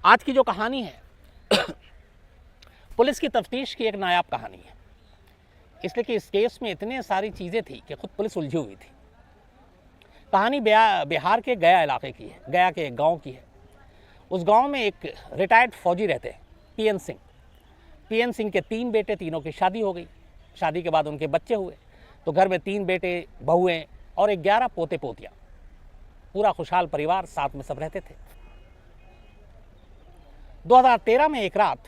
आज की जो कहानी है पुलिस की तफ्तीश की एक नायाब कहानी है, इसलिए कि इस केस में इतने सारी चीज़ें थी कि खुद पुलिस उलझी हुई थी। कहानी बिहार के गया इलाके की है, गया के एक गांव की है। उस गांव में एक रिटायर्ड फौजी रहते हैं, पीएन सिंह। पीएन सिंह के 3 बेटे, तीनों की शादी हो गई। शादी के बाद उनके बच्चे हुए, तो घर में 3 बेटे, बहुएं और 11 पोते पोतियाँ। पूरा खुशहाल परिवार, साथ में सब रहते थे। 2013 में एक रात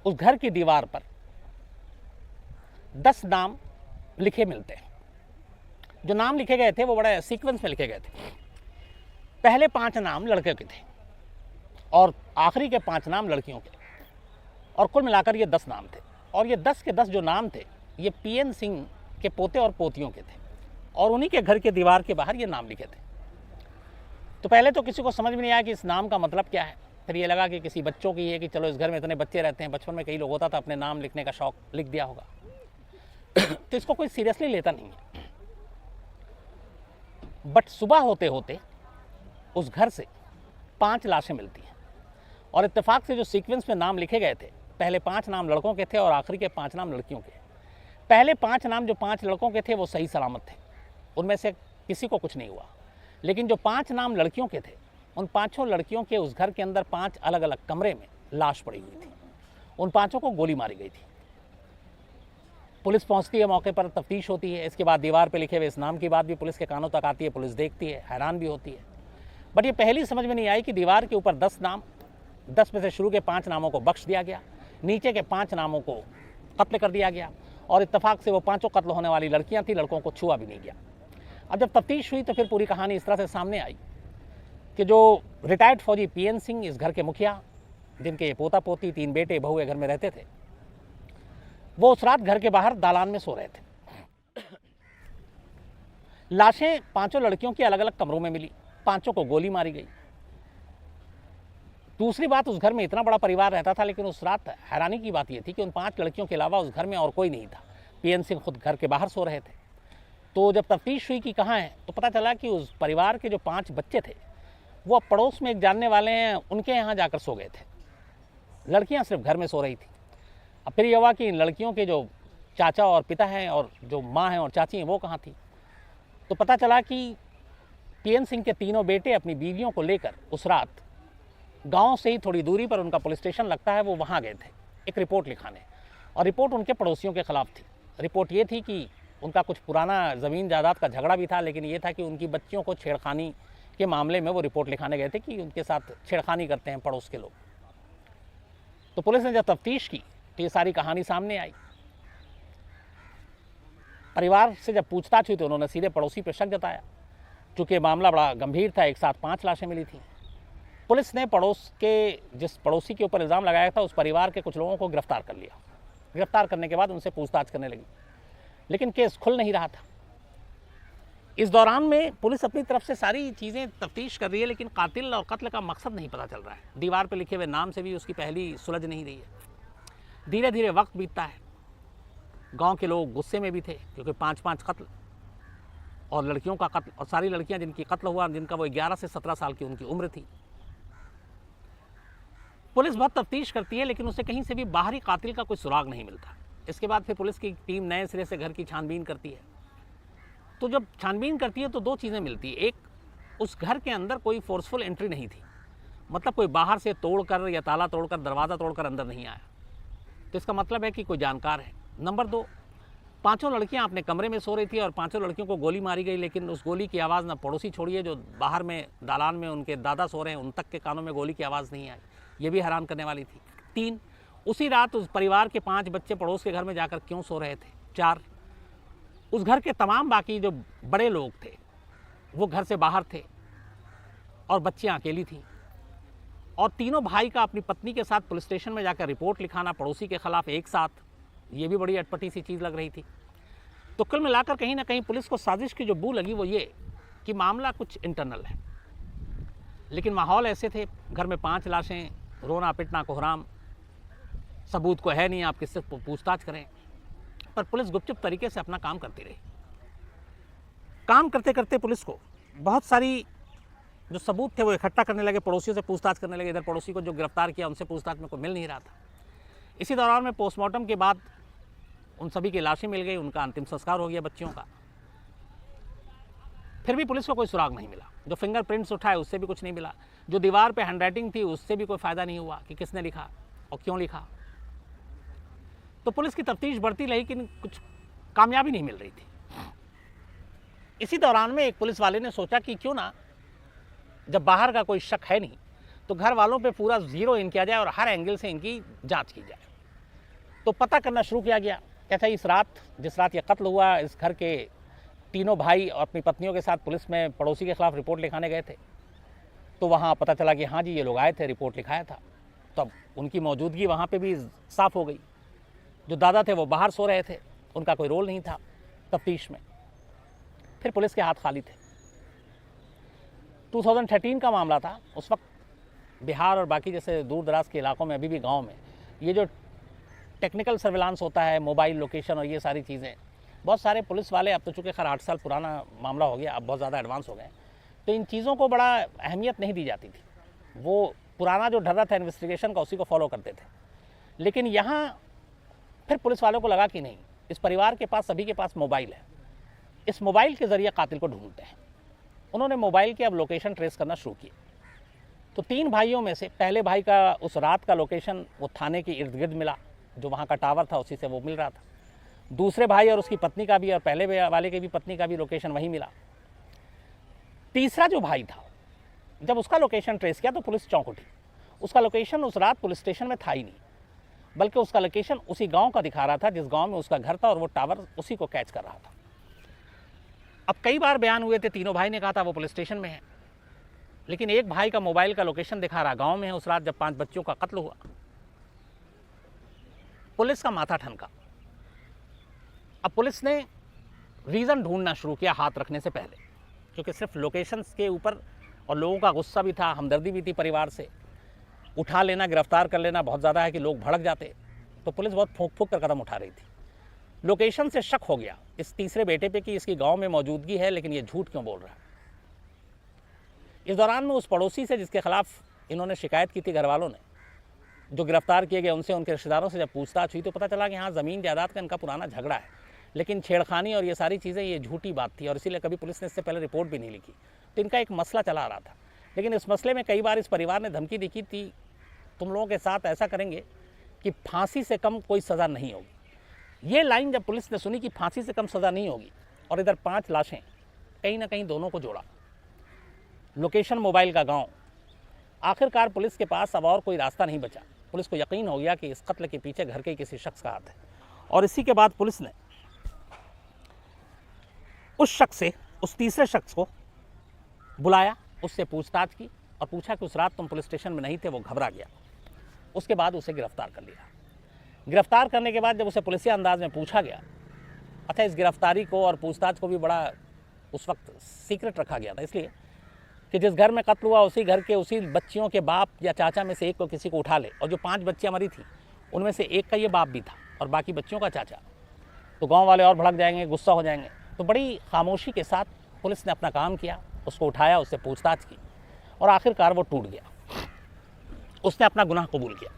उस घर की दीवार पर 10 नाम लिखे मिलते हैं। जो नाम लिखे गए थे वो बड़े सीक्वेंस में लिखे गए थे। पहले 5 नाम लड़के के थे और आखिरी के 5 नाम लड़कियों के, और कुल मिलाकर ये 10 नाम थे। और ये 10 के 10 जो नाम थे ये पीएन सिंह के पोते और पोतियों के थे, और उन्हीं के घर के दीवार के बाहर ये नाम लिखे थे। तो पहले तो किसी को समझ में नहीं आया कि इस नाम का मतलब क्या है। फिर ये लगा कि किसी बच्चों की है कि चलो इस घर में इतने बच्चे रहते हैं, बचपन में कई लोग होता था अपने नाम लिखने का शौक, लिख दिया होगा। तो इसको कोई सीरियसली लेता नहीं है। बट सुबह होते होते उस घर से 5 लाशें मिलती हैं, और इत्तेफाक से जो सीक्वेंस में नाम लिखे गए थे, पहले 5 नाम लड़कों के थे और आखिरी के 5 नाम लड़कियों के। पहले 5 नाम जो 5 लड़कों के थे वो सही सलामत थे, उनमें से किसी को कुछ नहीं हुआ। लेकिन जो 5 नाम लड़कियों के थे, उन 5 लड़कियों के उस घर के अंदर 5 अलग अलग कमरे में लाश पड़ी हुई थी। उन 5 को गोली मारी गई थी। पुलिस पहुंचती है, मौके पर तफ्तीश होती है। इसके बाद दीवार पर लिखे हुए इस नाम की बात भी पुलिस के कानों तक आती है। पुलिस देखती है, हैरान भी होती है। बट ये पहली समझ में नहीं आई कि दीवार के ऊपर 10 नाम, 10 में से शुरू के 5 नामों को बख्श दिया गया, नीचे के 5 नामों को कत्ल कर दिया गया, और इत्तेफाक से वो 5 कत्ल होने वाली लड़कियां थी, लड़कों को छुआ भी नहीं गया। अब जब तफ्तीश हुई तो फिर पूरी कहानी इस तरह से सामने आई कि जो रिटायर्ड फौजी पीएन सिंह, इस घर के मुखिया, जिनके पोता पोती, 3 बेटे बहुए घर में रहते थे, वो उस रात घर के बाहर दालान में सो रहे थे। लाशें 5 लड़कियों की अलग अलग कमरों में मिली, 5 को गोली मारी गई। दूसरी बात, उस घर में इतना बड़ा परिवार रहता था, लेकिन उस रात हैरानी की बात यह थी कि उन 5 लड़कियों के अलावा उस घर में और कोई नहीं था। पीएन सिंह खुद घर के बाहर सो रहे थे। तो जब तफ्तीश हुई कि कहाँ हैं, तो पता चला कि उस परिवार के जो 5 बच्चे थे वो पड़ोस में एक जानने वाले हैं, उनके यहाँ जाकर सो गए थे। लड़कियाँ सिर्फ घर में सो रही थी। अब फिर ये हुआ कि इन लड़कियों के जो चाचा और पिता हैं और जो माँ हैं और चाची हैं, वो कहाँ थी। तो पता चला कि पीएन सिंह के तीनों बेटे अपनी बीवियों को लेकर उस रात गांव से ही थोड़ी दूरी पर उनका पुलिस स्टेशन लगता है, वो वहाँ गए थे एक रिपोर्ट लिखाने। और रिपोर्ट उनके पड़ोसियों के खिलाफ थी। रिपोर्ट ये थी कि उनका कुछ पुराना ज़मीन जायदाद का झगड़ा भी था, लेकिन ये था कि उनकी बच्चियों को छेड़खानी के मामले में वो रिपोर्ट लिखाने गए थे कि उनके साथ छेड़खानी करते हैं पड़ोस के लोग। तो पुलिस ने जब तफ्तीश की तो ये सारी कहानी सामने आई। परिवार से जब पूछताछ हुई तो उन्होंने सीधे पड़ोसी पर शक जताया। चूँकि मामला बड़ा गंभीर था, एक साथ 5 लाशें मिली थी। पुलिस ने जिस पड़ोसी के ऊपर इल्ज़ाम लगाया था, उस परिवार के कुछ लोगों को गिरफ्तार कर लिया। गिरफ्तार करने के बाद उनसे पूछताछ करने लगी, लेकिन केस खुल नहीं रहा था। इस दौरान में पुलिस अपनी तरफ से सारी चीज़ें तफ्तीश कर रही है, लेकिन कातिल और कत्ल का मकसद नहीं पता चल रहा है। दीवार पर लिखे हुए नाम से भी उसकी पहली सुलझ नहीं रही है। धीरे धीरे वक्त बीतता है। गांव के लोग गुस्से में भी थे, क्योंकि 5-5 कत्ल और लड़कियों का कत्ल, और सारी लड़कियां जिनकी कत्ल हुआ, जिनका वो 11 से 17 साल की उनकी उम्र थी। पुलिस बहुत तफ्तीश करती है, लेकिन उसे कहीं से भी बाहरी कातिल का कोई सुराग नहीं मिलता। इसके बाद फिर पुलिस की टीम नए सिरे से घर की छानबीन करती है। तो जब छानबीन करती है तो 2 चीज़ें मिलती है। एक, उस घर के अंदर कोई फोर्सफुल एंट्री नहीं थी, मतलब कोई बाहर से तोड़कर या ताला तोड़कर, दरवाज़ा तोड़कर अंदर नहीं आया, तो इसका मतलब है कि कोई जानकार है। नंबर 2, 5 लड़कियां अपने कमरे में सो रही थी और 5 लड़कियों को गोली मारी गई, लेकिन उस गोली की आवाज़ ना पड़ोसी छोड़िए, जो बाहर में दालान में उनके दादा सो रहे हैं, उन तक के कानों में गोली की आवाज़ नहीं आई। ये भी हैरान करने वाली थी। 3, उसी रात उस परिवार के 5 बच्चे पड़ोस के घर में जाकर क्यों सो रहे थे। 4, उस घर के तमाम बाकी जो बड़े लोग थे वो घर से बाहर थे और बच्चियाँ अकेली थीं। और तीनों भाई का अपनी पत्नी के साथ पुलिस स्टेशन में जाकर रिपोर्ट लिखाना पड़ोसी के खिलाफ एक साथ, ये भी बड़ी अटपटी सी चीज़ लग रही थी। तो कुल मिलाकर कहीं ना कहीं पुलिस को साजिश की जो बू लगी वो ये कि मामला कुछ इंटरनल है। लेकिन माहौल ऐसे थे, घर में 5 लाशें, रोना पिटना कोहराम, सबूत को है नहीं, आप किससे पूछताछ करें। पर पुलिस गुपचुप तरीके से अपना काम करती रही। काम करते करते पुलिस को बहुत सारी जो सबूत थे वो इकट्ठा करने लगे, पड़ोसियों से पूछताछ करने लगे। इधर पड़ोसी को जो गिरफ्तार किया उनसे पूछताछ में कोई मिल नहीं रहा था। इसी दौरान में पोस्टमार्टम के बाद उन सभी की लाशें मिल गई, उनका अंतिम संस्कार हो गया बच्चियों का। फिर भी पुलिस को कोई सुराग नहीं मिला। जो फिंगरप्रिंट्स उठाए उससे भी कुछ नहीं मिला। जो दीवार पे हैंडराइटिंग थी उससे भी कोई फ़ायदा नहीं हुआ कि किसने लिखा और क्यों लिखा। तो पुलिस की तफ्तीश बढ़ती रही लेकिन कुछ कामयाबी नहीं मिल रही थी। इसी दौरान में एक पुलिस वाले ने सोचा कि क्यों ना, जब बाहर का कोई शक है नहीं, तो घर वालों पे पूरा ज़ीरो इन किया जाए और हर एंगल से इनकी जांच की जाए। तो पता करना शुरू किया गया। कहता इस रात, जिस रात ये कत्ल हुआ, इस घर के तीनों भाई और अपनी पत्नियों के साथ पुलिस में पड़ोसी के खिलाफ रिपोर्ट लिखाने गए थे। तो वहाँ पता चला कि हाँ जी, ये लोग आए थे, रिपोर्ट लिखाया था। तब उनकी मौजूदगी वहाँ पे भी साफ़ हो गई। जो दादा थे वो बाहर सो रहे थे, उनका कोई रोल नहीं था तफ्तीश में। फिर पुलिस के हाथ खाली थे। 2013 का मामला था। उस वक्त बिहार और बाकी जैसे दूर दराज के इलाकों में, अभी भी गांव में, ये जो टेक्निकल सर्विलांस होता है, मोबाइल लोकेशन और ये सारी चीज़ें, बहुत सारे पुलिस वाले, अब तो चूँकि खैर 8 साल पुराना मामला हो गया, अब बहुत ज़्यादा एडवांस हो गए, तो इन चीज़ों को बड़ा अहमियत नहीं दी जाती थी। वो पुराना जो ढर्रा था इन्वेस्टिगेशन का, उसी को फॉलो करते थे। लेकिन यहाँ फिर पुलिस वालों को लगा कि नहीं, इस परिवार के पास, सभी के पास मोबाइल है, इस मोबाइल के ज़रिए कातिल को ढूंढते हैं। उन्होंने मोबाइल के अब लोकेशन ट्रेस करना शुरू किए। तो 3 भाइयों में से पहले भाई का उस रात का लोकेशन वो थाने के इर्द गिर्द मिला, जो वहाँ का टावर था उसी से वो मिल रहा था। दूसरे भाई और उसकी पत्नी का भी, और पहले वाले की भी पत्नी का भी लोकेशन वही मिला। तीसरा जो भाई था, जब उसका लोकेशन ट्रेस किया तो पुलिस चौंक उठी। उसका लोकेशन उस रात पुलिस स्टेशन में था ही नहीं, बल्कि उसका लोकेशन उसी गांव का दिखा रहा था जिस गांव में उसका घर था, और वो टावर उसी को कैच कर रहा था। अब कई बार बयान हुए थे, तीनों भाई ने कहा था वो पुलिस स्टेशन में है, लेकिन एक भाई का मोबाइल का लोकेशन दिखा रहा गांव में है, उस रात जब 5 बच्चों का कत्ल हुआ। पुलिस का माथा ठनका। अब पुलिस ने रीज़न ढूंढना शुरू किया हाथ रखने से पहले, क्योंकि सिर्फ लोकेशंस के ऊपर, और लोगों का गुस्सा भी था, हमदर्दी भी थी परिवार से, उठा लेना, गिरफ्तार कर लेना बहुत ज़्यादा है कि लोग भड़क जाते। तो पुलिस बहुत फूंक फूंक कर कदम उठा रही थी। लोकेशन से शक हो गया इस तीसरे बेटे पे कि इसकी गांव में मौजूदगी है, लेकिन ये झूठ क्यों बोल रहा है। इस दौरान में उस पड़ोसी से जिसके खिलाफ इन्होंने शिकायत की थी घर वालों ने, जो गिरफ्तार किए गए, उनसे, उनके रिश्तेदारों से जब पूछताछ हुई तो पता चला कि हाँ, ज़मीन जायदाद का इनका पुराना झगड़ा है, लेकिन छेड़खानी और ये सारी चीज़ें, ये झूठी बात थी, और इसीलिए कभी पुलिस ने इससे पहले रिपोर्ट भी नहीं लिखी। तो इनका एक मसला चला आ रहा था। लेकिन इस मसले में कई बार इस परिवार ने धमकी दी थी, तुम लोगों के साथ ऐसा करेंगे कि फांसी से कम कोई सज़ा नहीं होगी। ये लाइन जब पुलिस ने सुनी कि फांसी से कम सज़ा नहीं होगी, और इधर 5 लाशें, कहीं ना कहीं दोनों को जोड़ा। लोकेशन मोबाइल का गांव। आखिरकार पुलिस के पास अब और कोई रास्ता नहीं बचा। पुलिस को यकीन हो गया कि इस कत्ल के पीछे घर के किसी शख्स का हाथ है। और इसी के बाद पुलिस ने उस शख्स से, उस तीसरे शख्स को बुलाया, उससे पूछताछ की और पूछा कि उस रात तुम पुलिस स्टेशन में नहीं थे। वो घबरा गया। उसके बाद उसे गिरफ्तार कर लिया। गिरफ्तार करने के बाद जब उसे पुलिसिया अंदाज में पूछा गया, अच्छा, इस गिरफ्तारी को और पूछताछ को भी बड़ा उस वक्त सीक्रेट रखा गया था, इसलिए कि जिस घर में कत्ल हुआ उसी घर के, उसी बच्चियों के बाप या चाचा में से एक को किसी को उठा ले, और जो 5 बच्चियाँ मरी थी उनमें से एक का ये बाप भी था और बाकी बच्चियों का चाचा, तो गाँव वाले और भड़क जाएंगे, गुस्सा हो जाएंगे। तो बड़ी खामोशी के साथ पुलिस ने अपना काम किया, उसको उठाया, उससे पूछताछ की, और आखिरकार वो टूट गया। उसने अपना गुनाह कबूल किया।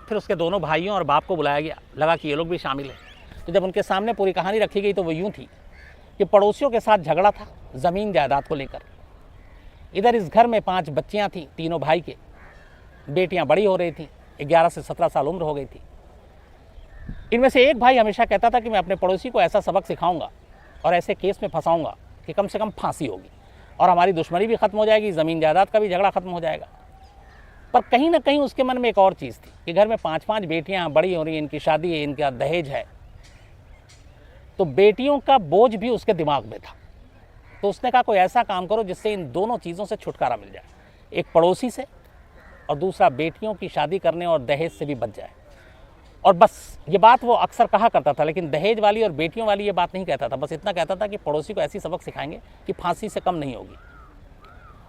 फिर उसके दोनों भाइयों और बाप को बुलाया गया, लगा कि ये लोग भी शामिल हैं। तो जब उनके सामने पूरी कहानी रखी गई तो वो यूँ थी कि पड़ोसियों के साथ झगड़ा था ज़मीन जायदाद को लेकर। इधर इस घर में 5 बच्चियाँ थीं, तीनों भाई के, बेटियाँ बड़ी हो रही थीं, 11 से 17 साल उम्र हो गई थी। इनमें से एक भाई हमेशा कहता था कि मैं अपने पड़ोसी को ऐसा सबक सिखाऊंगा और ऐसे केस में फंसाऊंगा कि कम से कम फांसी होगी और हमारी दुश्मनी भी ख़त्म हो जाएगी, ज़मीन जायदाद का भी झगड़ा ख़त्म हो जाएगा। पर कहीं ना कहीं उसके मन में एक और चीज़ थी कि घर में 5-5 बेटियां बड़ी हो रही हैं, इनकी शादी है, इनका दहेज है, तो बेटियों का बोझ भी उसके दिमाग में था। तो उसने कहा कोई ऐसा काम करो जिससे इन दोनों चीज़ों से छुटकारा मिल जाए, एक पड़ोसी से और दूसरा बेटियों की शादी करने और दहेज से भी बच जाए। और बस ये बात वो अक्सर कहा करता था, लेकिन दहेज वाली और बेटियों वाली ये बात नहीं कहता था। बस इतना कहता था कि पड़ोसी को ऐसी सबक सिखाएंगे कि फांसी से कम नहीं होगी।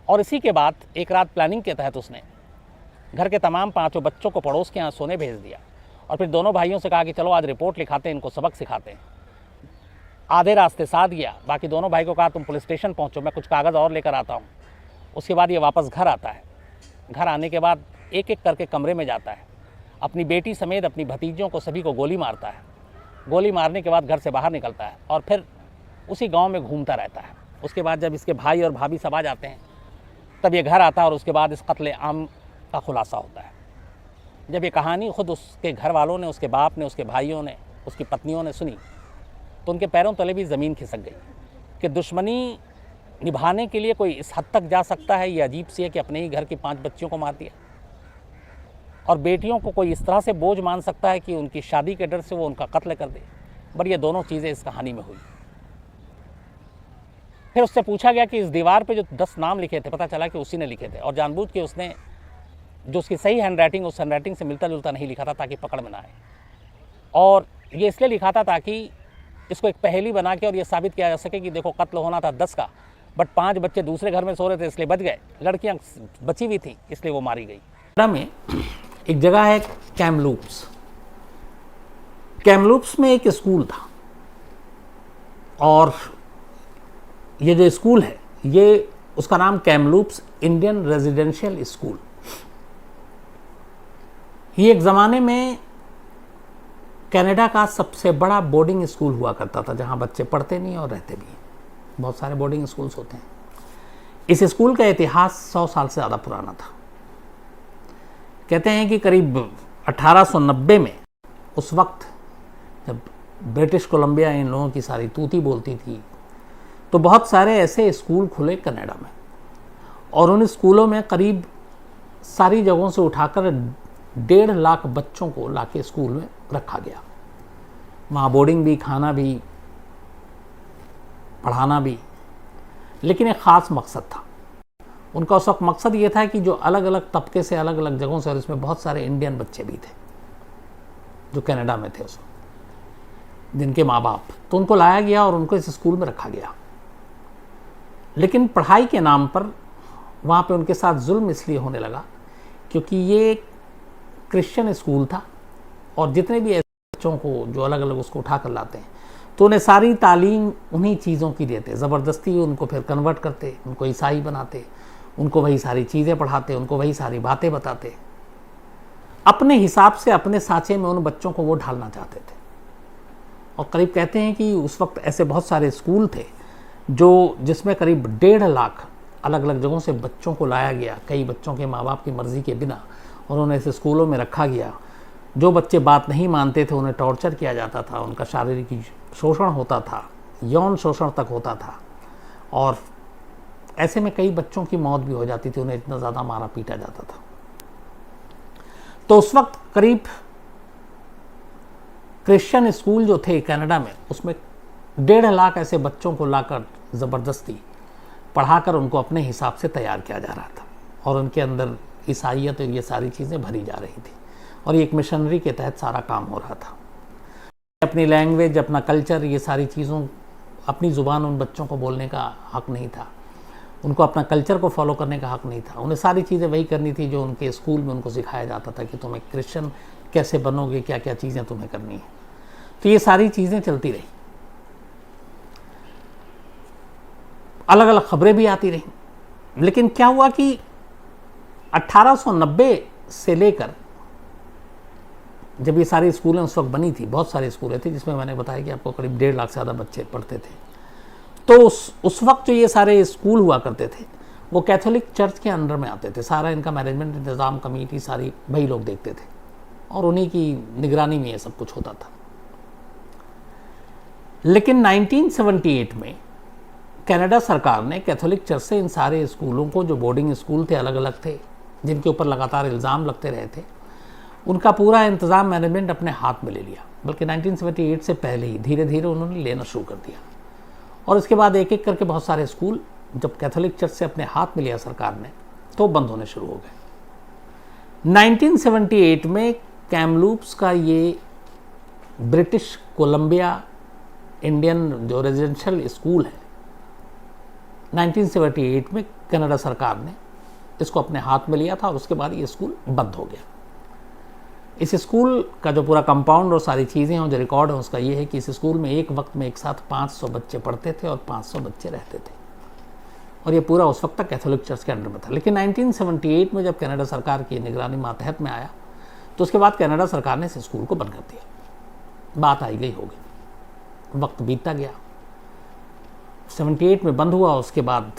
और इसी के बाद एक रात प्लानिंग के तहत उसने घर के तमाम 5 बच्चों को पड़ोस के यहाँ सोने भेज दिया और फिर दोनों भाइयों से कहा कि चलो आज रिपोर्ट लिखाते हैं, इनको सबक सिखाते हैं। आधे रास्ते साथ गया, बाकी दोनों भाई को कहा तुम पुलिस स्टेशन पहुँचो, मैं कुछ कागज़ और लेकर आता हूँ। उसके बाद ये वापस घर आता है। घर आने के बाद एक एक करके कमरे में जाता है, अपनी बेटी समेत अपनी भतीजियों को सभी को गोली मारता है। गोली मारने के बाद घर से बाहर निकलता है और फिर उसी गांव में घूमता रहता है। उसके बाद जब इसके भाई और भाभी सब आ जाते हैं तब ये घर आता है और उसके बाद इस कत्ले आम का खुलासा होता है। जब ये कहानी खुद उसके घर वालों ने, उसके बाप ने, उसके भाइयों ने, उसकी पत्नियों ने सुनी तो उनके पैरों तले भी ज़मीन खिसक गई कि दुश्मनी निभाने के लिए कोई इस हद तक जा सकता है। ये अजीब सी है कि अपने ही घर की 5 बच्चियों को मार दिया और बेटियों को कोई इस तरह से बोझ मान सकता है कि उनकी शादी के डर से वो उनका कत्ल कर दे। बट ये दोनों चीज़ें इस कहानी में हुई। फिर उससे पूछा गया कि इस दीवार पे जो 10 नाम लिखे थे, पता चला कि उसी ने लिखे थे और जानबूझ के उसने जो उसकी सही हैंडराइटिंग उस हैंडराइटिंग से मिलता जुलता नहीं लिखा था ताकि पकड़ में ना आए। और ये इसलिए लिखा था ताकि इसको एक पहेली बना के और ये साबित किया जा सके कि देखो कत्ल होना था 10 का, बट 5 बच्चे दूसरे घर में सो रहे थे इसलिए बच गए, लड़कियां बची हुई थी इसलिए वो मारी गई। में एक जगह है कैमलूप्स। कैमलूप्स में एक स्कूल था और ये जो स्कूल है ये उसका नाम कैमलूप्स इंडियन रेजिडेंशियल स्कूल। ये एक ज़माने में कनाडा का सबसे बड़ा बोर्डिंग स्कूल हुआ करता था जहाँ बच्चे पढ़ते नहीं और रहते भी। बहुत सारे बोर्डिंग स्कूल्स होते हैं। इस स्कूल का इतिहास 100 साल से ज़्यादा पुराना था। कहते हैं कि करीब 1890 में, उस वक्त जब ब्रिटिश कोलंबिया इन लोगों की सारी तूती बोलती थी, तो बहुत सारे ऐसे स्कूल खुले कनाडा में और उन स्कूलों में करीब सारी जगहों से उठाकर 1.5 लाख बच्चों को लाके स्कूल में रखा गया। वहाँ बोर्डिंग भी, खाना भी, पढ़ाना भी, लेकिन एक ख़ास मकसद था उनका। उस वक्त मकसद ये था कि जो अलग अलग तबके से, अलग अलग जगहों से, और इसमें बहुत सारे इंडियन बच्चे भी थे जो कनाडा में थे उस वक्त, जिनके माँ बाप, तो उनको लाया गया और उनको इस स्कूल में रखा गया। लेकिन पढ़ाई के नाम पर वहाँ पे उनके साथ जुल्म इसलिए होने लगा क्योंकि ये क्रिश्चियन स्कूल था और जितने भी ऐसे बच्चों को जो अलग अलग उसको उठा कर लाते हैं तो उन्हें सारी तालीम उन्हीं चीज़ों की देते, ज़बरदस्ती उनको फिर कन्वर्ट करते, उनको ईसाई बनाते, उनको वही सारी चीज़ें पढ़ाते, उनको वही सारी बातें बताते। अपने हिसाब से, अपने साँचे में उन बच्चों को वो ढालना चाहते थे। और करीब कहते हैं कि उस वक्त ऐसे बहुत सारे स्कूल थे जिसमें करीब 1.5 लाख अलग अलग जगहों से बच्चों को लाया गया, कई बच्चों के माँ बाप की मर्ज़ी के बिना, और उन्हें ऐसे स्कूलों में रखा गया। जो बच्चे बात नहीं मानते थे उन्हें टॉर्चर किया जाता था, उनका शारीरिक शोषण होता था, यौन शोषण तक होता था और ऐसे में कई बच्चों की मौत भी हो जाती थी, उन्हें इतना ज़्यादा मारा पीटा जाता था। तो उस वक्त करीब क्रिश्चियन स्कूल जो थे कनाडा में, उसमें 1.5 लाख ऐसे बच्चों को लाकर ज़बरदस्ती पढ़ाकर उनको अपने हिसाब से तैयार किया जा रहा था और उनके अंदर ईसाइयत और ये सारी चीज़ें भरी जा रही थी और ये एक मिशनरी के तहत सारा काम हो रहा था। अपनी लैंग्वेज, अपना कल्चर, ये सारी चीज़ों, अपनी ज़ुबान उन बच्चों को बोलने का हक नहीं था, उनको अपना कल्चर को फॉलो करने का हक नहीं था। उन्हें सारी चीज़ें वही करनी थी जो उनके स्कूल में उनको सिखाया जाता था कि तुम एक क्रिश्चियन कैसे बनोगे, क्या क्या चीज़ें तुम्हें करनी है। तो ये सारी चीज़ें चलती रही, अलग अलग खबरें भी आती रहीं। लेकिन क्या हुआ कि 1890 से लेकर जब ये सारी स्कूलें उस वक्त बनी थी, बहुत सारी स्कूलें थी जिसमें मैंने बताया कि आपको करीब 1.5 लाख से ज़्यादा बच्चे पढ़ते थे। तो उस वक्त जो ये सारे स्कूल हुआ करते थे वो कैथोलिक चर्च के अंडर में आते थे। सारा इनका मैनेजमेंट, इंतज़ाम, कमेटी सारी वही लोग देखते थे और उन्हीं की निगरानी में ये सब कुछ होता था। लेकिन 1978 में कनाडा सरकार ने कैथोलिक चर्च से इन सारे स्कूलों को, जो बोर्डिंग स्कूल थे, अलग अलग थे, जिनके ऊपर लगातार इल्ज़ाम लगते रहे थे, उनका पूरा इंतज़ाम, मैनेजमेंट अपने हाथ में ले लिया। बल्कि 1978 से पहले ही धीरे धीरे उन्होंने लेना शुरू कर दिया और इसके बाद एक एक करके बहुत सारे स्कूल जब कैथोलिक चर्च से अपने हाथ में लिया सरकार ने तो बंद होने शुरू हो गए। 1978 में कैमलूप्स का ये ब्रिटिश कोलंबिया इंडियन जो रेजिडेंशियल स्कूल है, 1978 में कनाडा सरकार ने इसको अपने हाथ में लिया था और उसके बाद ये स्कूल बंद हो गया। इस स्कूल का जो पूरा कंपाउंड और सारी चीज़ें हैं, जो रिकॉर्ड है उसका ये है कि इस स्कूल में एक वक्त में एक साथ 500 बच्चे पढ़ते थे और 500 बच्चे रहते थे। और ये पूरा उस वक्त तक कैथोलिक चर्च के अंडर में था। लेकिन 1978 में जब कनाडा सरकार की निगरानी मातहत में आया तो उसके बाद कनाडा सरकार ने इस स्कूल को बंद कर दिया। बात आई गई हो गई, वक्त बीतता गया। 78 में बंद हुआ। उसके बाद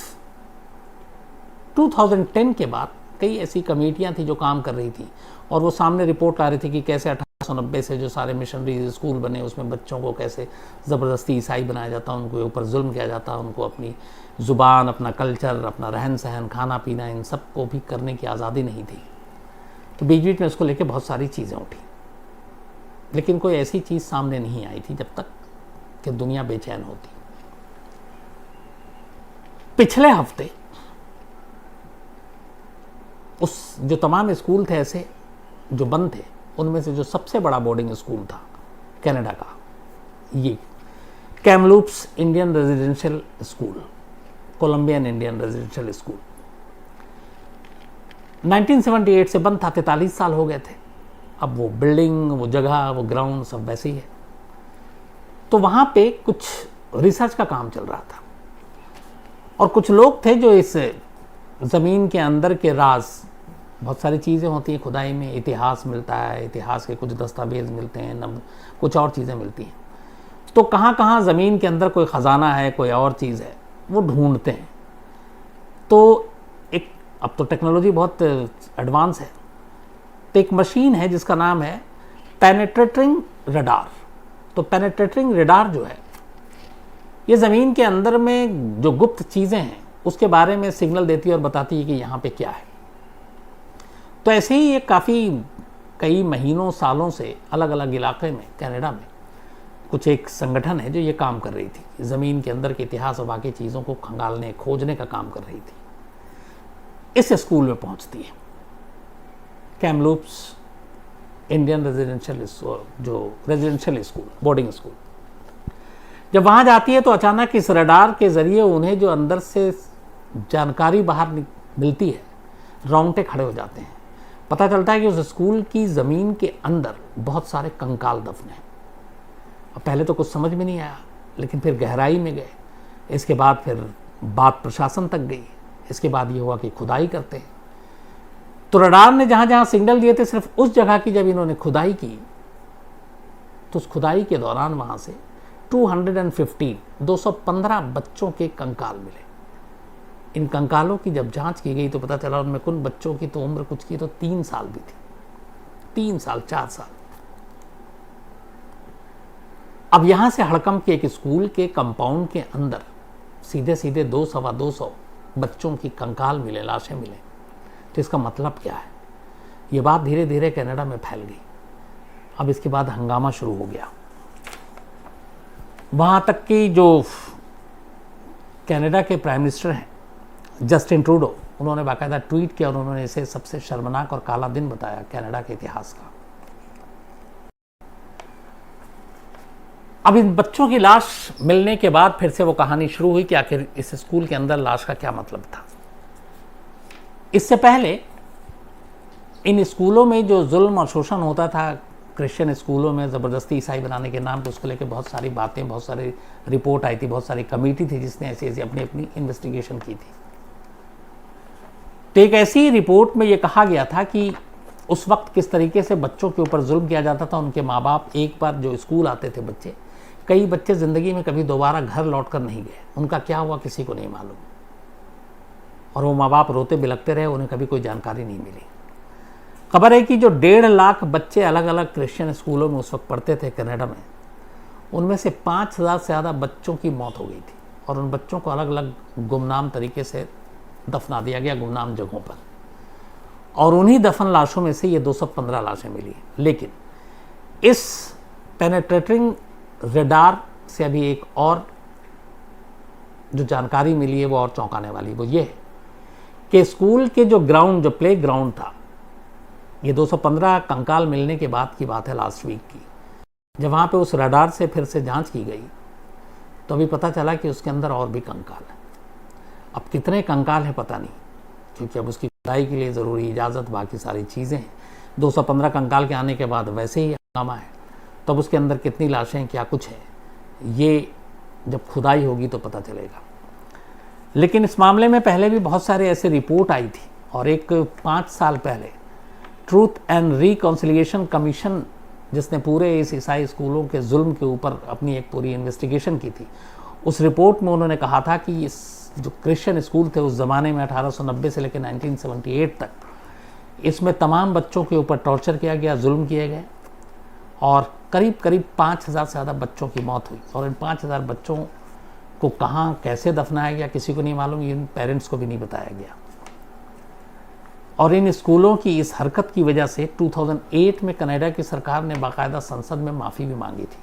2010 के बाद कई ऐसी कमेटियां थी जो काम कर रही थी और वो सामने रिपोर्ट ला रही थी कि कैसे 1890 से जो सारे मिशनरी स्कूल बने उसमें बच्चों को कैसे ज़बरदस्ती ईसाई बनाया जाता, उनको ऊपर जुल्म किया जाता, उनको अपनी ज़ुबान, अपना कल्चर, अपना रहन सहन, खाना पीना, इन सब को भी करने की आज़ादी नहीं थी। तो बीच बीच में उसको लेके बहुत सारी चीज़ें उठी, लेकिन कोई ऐसी चीज़ सामने नहीं आई थी जब तक कि दुनिया बेचैन होती। पिछले हफ्ते उस जो तमाम स्कूल थे ऐसे जो बंद थे, उनमें से जो सबसे बड़ा बोर्डिंग स्कूल था कनाडा का, ये Kamloops Indian residential school, Columbian Indian residential school 1978 से बंद था। 43 साल हो गए थे। अब वो बिल्डिंग, वो जगह, वो ग्राउंड सब वैसे ही है। तो वहाँ पे कुछ रिसर्च का काम चल रहा था और कुछ लोग थे जो इस ज़मीन के अंदर के राज, बहुत सारी चीज़ें होती हैं खुदाई में, इतिहास मिलता है, इतिहास के कुछ दस्तावेज मिलते हैं, कुछ और चीज़ें मिलती हैं। तो कहाँ कहाँ ज़मीन के अंदर कोई ख़जाना है, कोई और चीज़ है, वो ढूंढते हैं। तो एक, अब तो टेक्नोलॉजी बहुत एडवांस है, तो एक मशीन है जिसका नाम है पेनेट्रेटिंग रडार। तो पेनेट्रेटिंग रडार जो है, ये ज़मीन के अंदर में जो गुप्त चीज़ें हैं उसके बारे में सिग्नल देती है और बताती है कि यहाँ पे क्या है। तो ऐसे ही ये कई महीनों सालों से अलग अलग इलाके में कनाडा में कुछ एक संगठन है जो ये काम कर रही थी, ज़मीन के अंदर के इतिहास और बाकी चीज़ों को खंगालने, खोजने का काम कर रही थी। इस स्कूल में पहुंचती है कैमलूप्स इंडियन रेजिडेंशियल, जो रेजिडेंशियल स्कूल, बोर्डिंग स्कूल। जब वहाँ जाती है तो अचानक इस रडार के ज़रिए उन्हें जो अंदर से जानकारी बाहर मिलती है, रोंगटे खड़े हो जाते हैं। पता चलता है कि उस स्कूल की ज़मीन के अंदर बहुत सारे कंकाल दफन हैं। अब पहले तो कुछ समझ में नहीं आया, लेकिन फिर गहराई में गए। इसके बाद फिर बात प्रशासन तक गई। इसके बाद ये हुआ कि खुदाई करते हैं। तो रडार ने जहाँ जहाँ सिग्नल दिए थे, सिर्फ उस जगह की जब इन्होंने खुदाई की तो उस खुदाई के दौरान वहाँ से 215 बच्चों के कंकाल मिले। इन कंकालों की जब जांच की गई तो पता चला उनमें कुछ बच्चों की तो उम्र कुछ की तो 3 साल भी थी, 3 साल 4 साल। अब यहां से हड़कंप के एक स्कूल के कंपाउंड के अंदर सीधे सीधे 200-225 बच्चों की कंकाल मिले, लाशें मिले। तो इसका मतलब क्या है? ये बात धीरे धीरे कनाडा में फैल गई। अब इसके बाद हंगामा शुरू हो गया। वहां तक कि जो कनाडा के प्राइम मिनिस्टर हैं जस्टिन ट्रूडो, उन्होंने बाकायदा ट्वीट किया और उन्होंने इसे सबसे शर्मनाक और काला दिन बताया कनाडा के इतिहास का। अब इन बच्चों की लाश मिलने के बाद फिर से वो कहानी शुरू हुई कि आखिर इस स्कूल के अंदर लाश का क्या मतलब था। इससे पहले इन स्कूलों में जो जुल्म और शोषण होता था, क्रिश्चियन स्कूलों में ज़बरदस्ती ईसाई बनाने के नाम पर, उसको लेकर बहुत सारी बातें, बहुत सारी रिपोर्ट आई थी, बहुत सारी कमेटी थी जिसने ऐसी ऐसी अपनी अपनी इन्वेस्टिगेशन की थी। तो एक ऐसी रिपोर्ट में ये कहा गया था कि उस वक्त किस तरीके से बच्चों के ऊपर जुल्म किया जाता था। उनके माँ बाप एक बार जो स्कूल आते थे बच्चे, कई बच्चे ज़िंदगी में कभी दोबारा घर लौट कर नहीं गए। उनका क्या हुआ किसी को नहीं मालूम, और वो माँ बाप रोते बिलखते रहे, उन्हें कभी कोई जानकारी नहीं मिली। खबर है कि जो 1.5 लाख बच्चे अलग अलग क्रिश्चियन स्कूलों में उस वक्त पढ़ते थे कनाडा में, उनमें से 5,000 से ज़्यादा बच्चों की मौत हो गई थी और उन बच्चों को अलग अलग गुमनाम तरीके से दफना दिया गया, गुमनाम जगहों पर। और उन्हीं दफन लाशों में से ये 215 लाशें मिली। लेकिन इस पेनेट्रेटिंग रडार से अभी एक और जो जानकारी मिली है वो और चौंकाने वाली। वो ये है कि स्कूल के जो ग्राउंड, जो प्ले ग्राउंड था, ये 215 कंकाल मिलने के बाद की बात है, लास्ट वीक की, जब वहाँ पे उस रडार से फिर से जांच की गई तो अभी पता चला कि उसके अंदर और भी कंकाल है। अब कितने कंकाल हैं पता नहीं, क्योंकि अब उसकी खुदाई के लिए ज़रूरी इजाज़त, बाकी सारी चीज़ें हैं। 215 कंकाल के आने के बाद वैसे ही हंगामा है, तब उसके अंदर कितनी लाशें, क्या कुछ है, ये जब खुदाई होगी तो पता चलेगा। लेकिन इस मामले में पहले भी बहुत सारे ऐसे रिपोर्ट आई थी, और एक 5 साल पहले ट्रूथ एंड रिकॉन्सिलिएशन कमीशन, जिसने पूरे इस ईसाई स्कूलों के जुल्म के ऊपर अपनी एक पूरी इन्वेस्टिगेशन की थी, उस रिपोर्ट में उन्होंने कहा था कि इस जो क्रिश्चियन स्कूल थे उस ज़माने में 1890 से लेकर 1978 तक, इसमें तमाम बच्चों के ऊपर टॉर्चर किया गया, जुल्म किए गए, और करीब करीब 5,000 से ज़्यादा बच्चों की मौत हुई। और इन 5,000 बच्चों को कहाँ कैसे दफनाया गया किसी को नहीं मालूम, इन पेरेंट्स को भी नहीं बताया गया। और इन स्कूलों की इस हरकत की वजह से 2008 में कनाडा की सरकार ने बाकायदा संसद में माफ़ी भी मांगी थी।